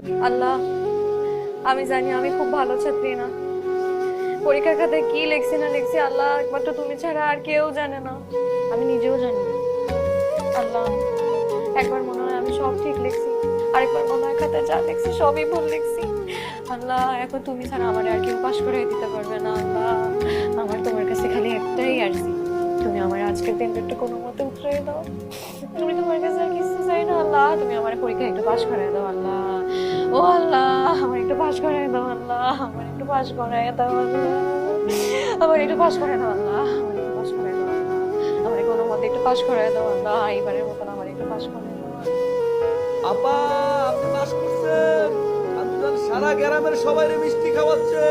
আল্লাহ, আমি জানি আমি খুব ভালো ছাত্রী না। পরীক্ষার খাতায় কি লিখছি না লিখছি আল্লাহ একমাত্র তুমি ছাড়া আর কেউ জানে না। আমি নিজেও জানি না। আল্লাহ, একবার মনে হয় আমি সব ঠিক লিখছি, আরেকবার মনে হয় খাতায় যা লিখছি সবই ভুল লিখছি। আল্লাহ, এখন তুমি ছাড়া আমার আর কেউ পাশ করাই দিতে পারবে না। আল্লাহ, আমার তোমার কাছে খালি একটাই আরজি, তুমি আমার আজকের দিনটা একটু কোনো মতে উতরে দাও। তুমি তোমার কাছে আর কিছু চাই না আল্লাহ, তুমি আমার পরীক্ষা একটু পাশ করায় দাও আল্লাহ। ও আল্লাহ, আমার একটু পাশ করায় দাও আল্লাহ, আমার একটু পাশ করায় দাও আল্লাহ, আমার একটু পাশ করায় দাও আল্লাহ, আমার একটু পাশ করায় দাও আল্লাহ, আমার কোনো মতে একটু পাশ করায় দাও আল্লাহ, এইবারের মতন আমার একটু পাশ করায় দাও আল্লাহ। আপা, আপনি পাস করছেন। আমি জানি সারা গ্রামের সবাই মিষ্টি খাওয়াচ্ছে।